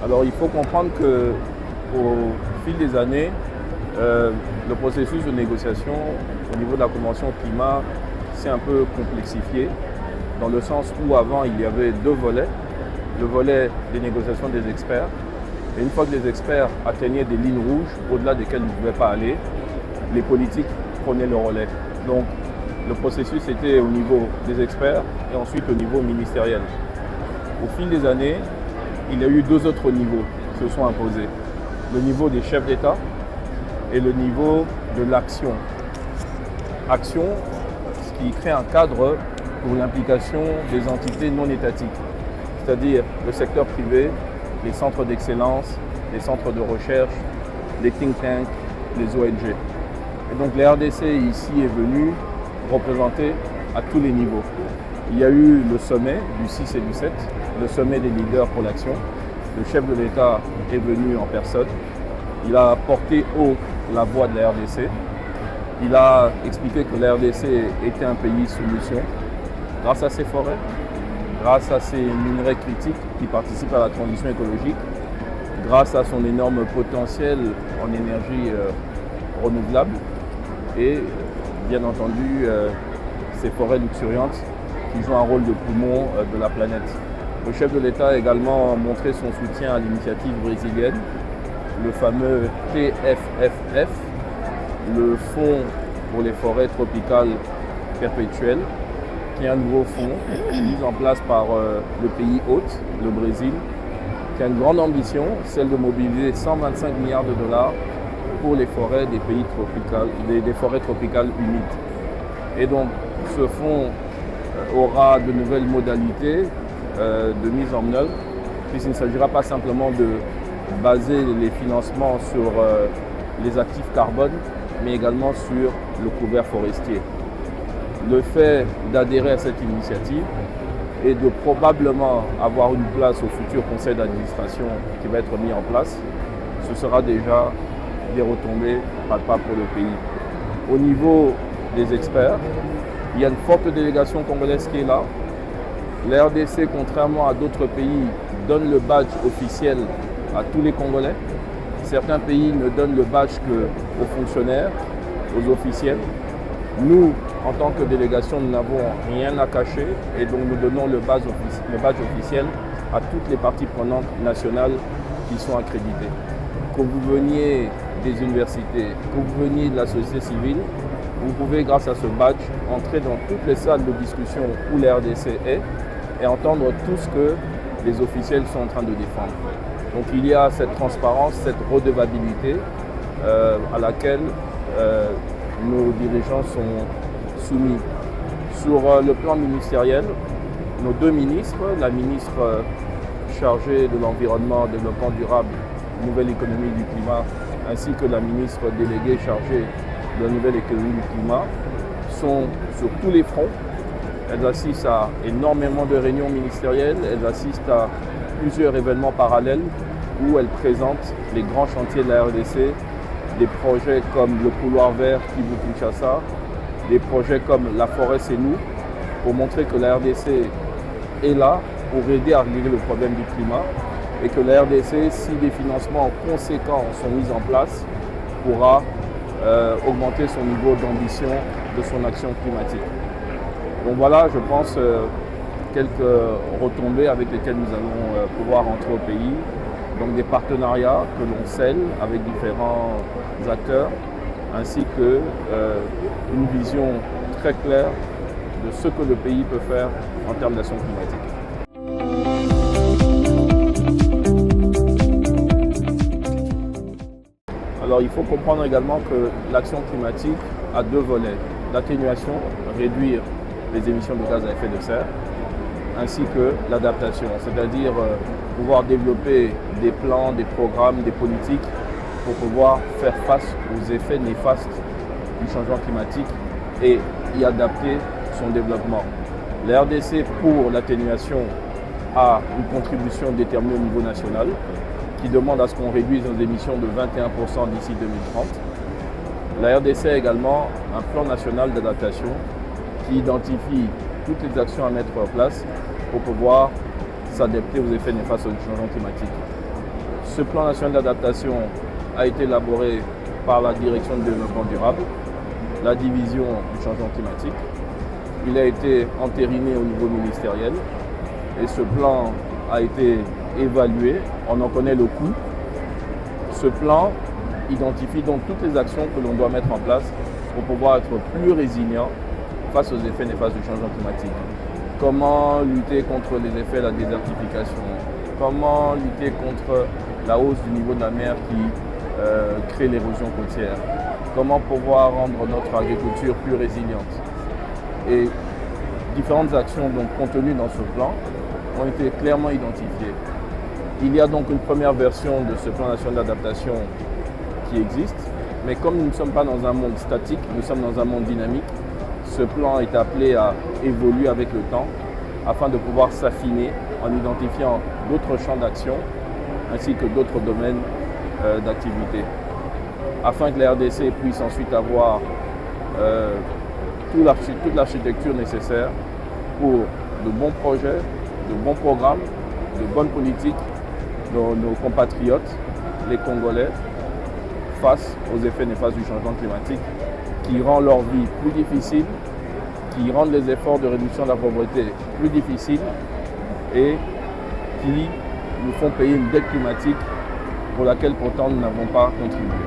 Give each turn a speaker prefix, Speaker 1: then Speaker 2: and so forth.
Speaker 1: Alors il faut comprendre qu'au fil des années, le processus de négociation au niveau de la Convention climat s'est un peu complexifié, dans le sens où avant il y avait deux volets. Le volet des négociations des experts, et une fois que les experts atteignaient des lignes rouges au-delà desquelles ils ne pouvaient pas aller, les politiques prenaient le relais. Donc le processus était au niveau des experts et ensuite au niveau ministériel. Au fil des années, il y a eu deux autres niveaux qui se sont imposés. Le niveau des chefs d'État et le niveau de l'action. Action, ce qui crée un cadre pour l'implication des entités non étatiques, c'est-à-dire le secteur privé, les centres d'excellence, les centres de recherche, les think tanks, les ONG. Et donc la RDC ici est venue représenter à tous les niveaux. Il y a eu le sommet du 6 et du 7, le sommet des leaders pour l'action. Le chef de l'État est venu en personne. Il a porté haut la voix de la RDC. Il a expliqué que la RDC était un pays sous mission grâce à ses forêts, grâce à ses minerais critiques qui participent à la transition écologique, grâce à son énorme potentiel en énergie renouvelable et bien entendu ces forêts luxuriantes qui jouent un rôle de poumon de la planète. Le chef de l'État a également montré son soutien à l'initiative brésilienne, le fameux TFFF, le Fonds pour les forêts tropicales perpétuelles, qui est un nouveau fonds mis en place par le pays hôte, le Brésil, qui a une grande ambition, celle de mobiliser 125 milliards de dollars pour les forêts des pays tropicales, des forêts tropicales humides. Et donc ce fonds aura de nouvelles modalités de mise en œuvre, puisqu'il ne s'agira pas simplement de baser les financements sur les actifs carbone, mais également sur le couvert forestier. Le fait d'adhérer à cette initiative et de probablement avoir une place au futur conseil d'administration qui va être mis en place, ce sera déjà des retombées palpables pour le pays. Au niveau des experts, il y a une forte délégation congolaise qui est là. La RDC, contrairement à d'autres pays, donne le badge officiel à tous les Congolais. Certains pays ne donnent le badge qu'aux fonctionnaires, aux officiels. Nous, en tant que délégation, nous n'avons rien à cacher et donc nous donnons le badge officiel à toutes les parties prenantes nationales qui sont accréditées. Que vous veniez des universités, que vous veniez de la société civile, vous pouvez, grâce à ce badge, entrer dans toutes les salles de discussion où la RDC est et entendre tout ce que les officiels sont en train de défendre. Donc il y a cette transparence, cette redevabilité à laquelle nos dirigeants sont soumis. Sur le plan ministériel, nos deux ministres, la ministre chargée de l'environnement, développement durable, nouvelle économie du climat, ainsi que la ministre déléguée chargée de la nouvelle économie du climat, sont sur tous les fronts. Elles assistent à énormément de réunions ministérielles, elles assistent à plusieurs événements parallèles où elles présentent les grands chantiers de la RDC, des projets comme le couloir vert Kivu-Kinshasa, des projets comme la forêt c'est nous, pour montrer que la RDC est là pour aider à régler le problème du climat et que la RDC, si des financements conséquents sont mis en place, pourra augmenter son niveau d'ambition de son action climatique. Donc voilà, je pense, quelques retombées avec lesquelles nous allons pouvoir rentrer au pays. Donc des partenariats que l'on scelle avec différents acteurs, ainsi que une vision très claire de ce que le pays peut faire en termes d'action climatique. Alors il faut comprendre également que l'action climatique a deux volets. L'atténuation, réduire les émissions de gaz à effet de serre, ainsi que l'adaptation, c'est-à-dire pouvoir développer des plans, des programmes, des politiques pour pouvoir faire face aux effets néfastes du changement climatique et y adapter son développement. La RDC, pour l'atténuation, a une contribution déterminée au niveau national qui demande à ce qu'on réduise nos émissions de 21% d'ici 2030. La RDC a également un plan national d'adaptation qui identifie toutes les actions à mettre en place pour pouvoir s'adapter aux effets néfastes du changement climatique. Ce plan national d'adaptation a été élaboré par la Direction du développement durable, la division du changement climatique. Il a été entériné au niveau ministériel et ce plan a été évalué. On en connaît le coût. Ce plan identifie donc toutes les actions que l'on doit mettre en place pour pouvoir être plus résilient face aux effets néfastes du changement climatique. Comment lutter contre les effets de la désertification? Comment lutter contre la hausse du niveau de la mer qui crée l'érosion côtière? Comment pouvoir rendre notre agriculture plus résiliente? Et différentes actions donc contenues dans ce plan ont été clairement identifiées. Il y a donc une première version de ce plan national d'adaptation qui existe, mais comme nous ne sommes pas dans un monde statique, nous sommes dans un monde dynamique, ce plan est appelé à évoluer avec le temps afin de pouvoir s'affiner en identifiant d'autres champs d'action ainsi que d'autres domaines d'activité, afin que la RDC puisse ensuite avoir toute l'architecture nécessaire pour de bons projets, de bons programmes, de bonnes politiques dont nos compatriotes, les Congolais, face aux effets néfastes du changement climatique qui rend leur vie plus difficile, qui rendent les efforts de réduction de la pauvreté plus difficiles et qui nous font payer une dette climatique pour laquelle pourtant nous n'avons pas contribué.